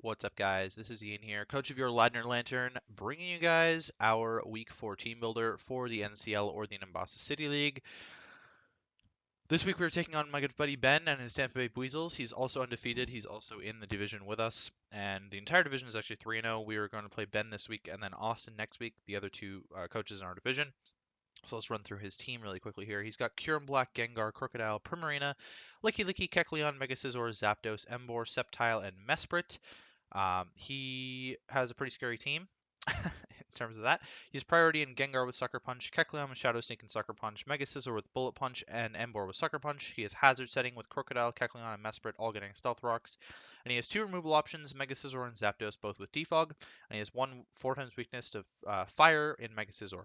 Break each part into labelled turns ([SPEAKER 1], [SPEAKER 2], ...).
[SPEAKER 1] What's up, guys? This is Ian here, coach of your Ladner Lanturn, bringing you guys our Week 4 team builder for the NCL or the Nimbasa City League. This week we're taking on my good buddy Ben and his Tampa Bay Buizels. He's also undefeated. He's also in the division with us, and the entire division is actually 3-0. We are going to play Ben this week and then Austin next week, the other two coaches in our division. So let's run through his team really quickly here. He's got Kyurem Black, Gengar, Crocodile, Primarina, Licky Licky, Kecleon, Mega Scizor, Zapdos, Emboar, Sceptile, and Mesprit. He has a pretty scary team in terms of that. He's priority in Gengar with Sucker Punch, Kecleon with Shadow Sneak and Sucker Punch, Mega Scizor with Bullet Punch, and Emboar with Sucker Punch. He has Hazard setting with Crocodile, Kecleon, and Mesprit all getting Stealth Rocks. And he has two removal options, Mega Scizor and Zapdos, both with Defog. And he has one 4 times weakness to Fire in Mega Scizor.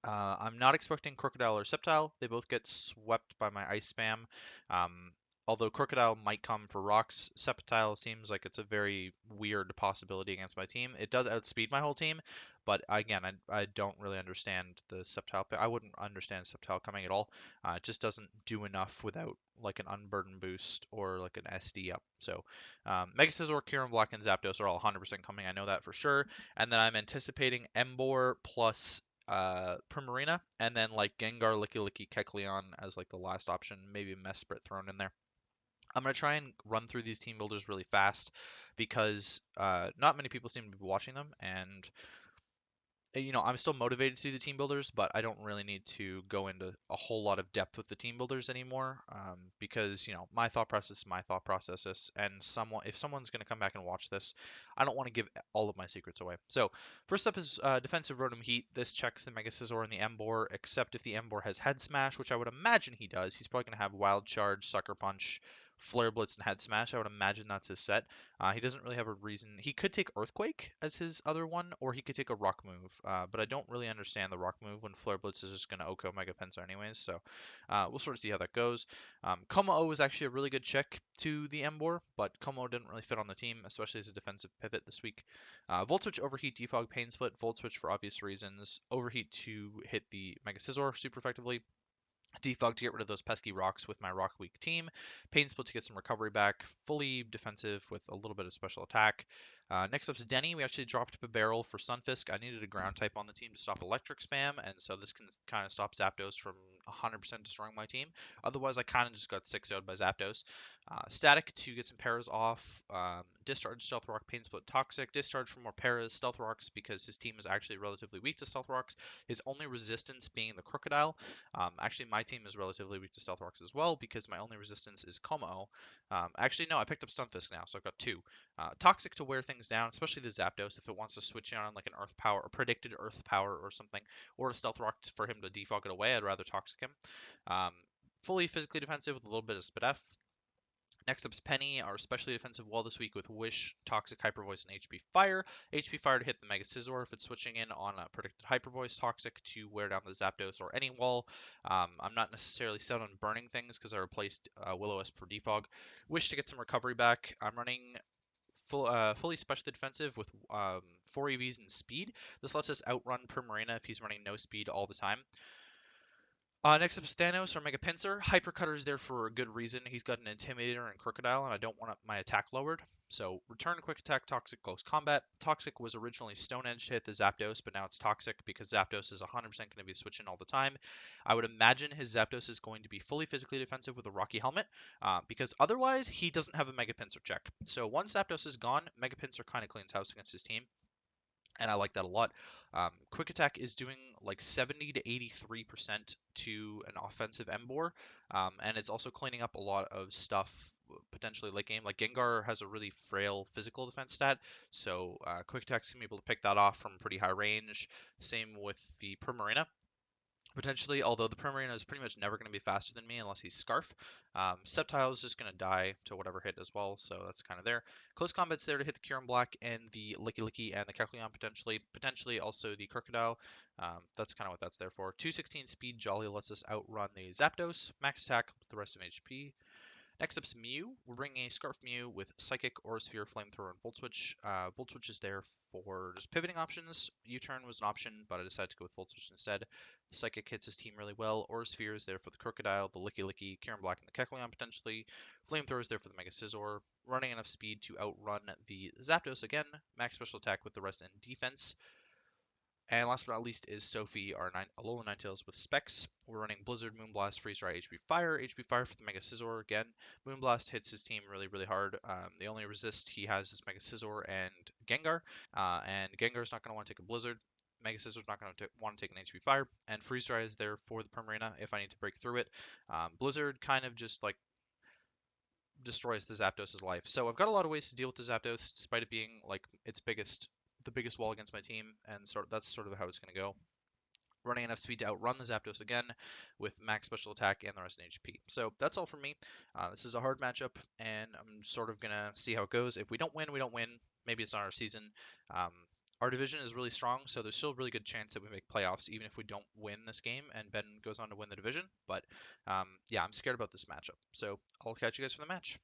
[SPEAKER 1] I'm not expecting Crocodile or Sceptile. They both get swept by my Ice Spam. Um, although Crocodile might come for rocks, Sceptile seems like it's a very weird possibility against my team. It does outspeed my whole team, but again, I don't really understand the Sceptile. I wouldn't understand Sceptile coming at all. It just doesn't do enough without like an Unburden boost or like an SD up. So Mega Scizor, Kyurem Black, and Zapdos are all 100% coming. I know that for sure. And then I'm anticipating Emboar plus Primarina, and then like Gengar, Licky Licky, Kecleon as like the last option, maybe Mesprit thrown in there. I'm going to try and run through these team builders really fast because not many people seem to be watching them, and I'm still motivated to do the team builders, but I don't really need to go into a whole lot of depth with the team builders anymore, because my thought process is my thought process, and if someone's going to come back and watch this, I don't want to give all of my secrets away. So first up is defensive Rotom-Heat. This checks the Mega Scizor and the Emboar, except if the Emboar has Head Smash, which I would imagine he does. He's probably going to have Wild Charge, Sucker Punch, Flare Blitz, and Head Smash. I would imagine that's his set. He doesn't really have a reason. He could take Earthquake as his other one, or he could take a Rock move. But I don't really understand the Rock move when Flare Blitz is just going to OHKO Mega Pinsir anyways. So we'll sort of see how that goes. Como is actually a really good check to the Emboar, but Como didn't really fit on the team, especially as a defensive pivot this week. Volt Switch, Overheat, Defog, Pain Split. Volt Switch for obvious reasons. Overheat to hit the Mega Scizor super effectively. Defog to get rid of those pesky rocks with my rock weak team. Pain Split to get some recovery back. Fully defensive with a little bit of special attack. Next up is Denny. We actually dropped a barrel for Sunfisk. I needed a ground type on the team to stop electric spam, and so this can kind of stop Zapdos from 100% destroying my team. Otherwise, I kind of just got 6-0'd by Zapdos. Static to get some paras off. Discharge, Stealth Rock, Pain Split, Toxic. Discharge for more paras, Stealth Rocks, because his team is actually relatively weak to Stealth Rocks. His only resistance being the Crocodile. Actually, my team is relatively weak to Stealth Rocks as well because my only resistance is Como. Actually, no, I picked up Stunfisk now, so I've got two. Toxic to wear things down, especially the Zapdos if it wants to switch in on like an Earth Power or predicted Earth Power or something, or a Stealth Rock for him to defog it away. I'd rather Toxic him. Fully physically defensive with a little bit of Spadef. Next up is Penny, our especially defensive wall this week with Wish, Toxic, Hyper Voice, and HP Fire. HP Fire to hit the Mega Scizor if it's switching in on a predicted Hyper Voice. Toxic to wear down the Zapdos or any wall. I'm not necessarily set on burning things because I replaced Will-O-Wisp for Defog. Wish to get some recovery back. I'm running fully specially defensive with 4 EVs and speed. This lets us outrun Primarina if he's running no speed all the time. Next up is Thanos or Mega Pinsir. Hypercutter is there for a good reason. He's got an Intimidator and Crocodile, and I don't want my attack lowered. So return Quick Attack, Toxic, Close Combat. Toxic was originally Stone Edge to hit the Zapdos, but now it's Toxic because Zapdos is 100% going to be switching all the time. I would imagine his Zapdos is going to be fully physically defensive with a Rocky Helmet, because otherwise he doesn't have a Mega Pinsir check. So once Zapdos is gone, Mega Pinsir kind of cleans house against his team, and I like that a lot. Quick Attack is doing like 70 to 83% to an offensive Emboar, and it's also cleaning up a lot of stuff potentially late game. Like Gengar has a really frail physical defense stat, so Quick Attack's gonna be able to pick that off from pretty high range. Same with the Primarina. Potentially, although the Primarina is pretty much never going to be faster than me unless he's Scarf. Sceptile is just going to die to whatever hit as well, so that's kind of there. Close Combat's there to hit the Kyurem Black and the Licky Licky and the Kecleon potentially. Potentially also the Crocodile. That's kind of what that's there for. 216 speed Jolly lets us outrun the Zapdos. Max attack with the rest of HP. Next up's Mew. We're bringing a Scarf Mew with Psychic, Aura Sphere, Flamethrower, and Volt Switch. Volt Switch is there for just pivoting options. U-turn was an option, but I decided to go with Volt Switch instead. Psychic hits his team really well. Aura Sphere is there for the Crocodile, the Licky Licky, Kieran Black, and the Kecleon potentially. Flamethrower is there for the Mega Scizor. Running enough speed to outrun the Zapdos again. Max special attack with the rest in defense. And last but not least is Sophie, our Alola Ninetales with Specs. We're running Blizzard, Moonblast, Freeze-Dry, HP Fire. HP Fire for the Mega Scizor again. Moonblast hits his team really, really hard. The only resist he has is Mega Scizor and Gengar. And Gengar's not going to want to take a Blizzard. Mega Scizor's not going to want to take an HP Fire. And Freeze-Dry is there for the Primarina if I need to break through it. Blizzard kind of just like destroys the Zapdos' life. So I've got a lot of ways to deal with the Zapdos, despite it being like the biggest wall against my team, and that's sort of how it's going to go. Running enough speed to outrun the Zapdos again with max special attack and the rest in HP. So that's all from me. This is a hard matchup, and I'm sort of going to see how it goes. If we don't win, we don't win. Maybe it's not our season. Our division is really strong, so there's still a really good chance that we make playoffs, even if we don't win this game and Ben goes on to win the division. But yeah, I'm scared about this matchup. So I'll catch you guys for the match.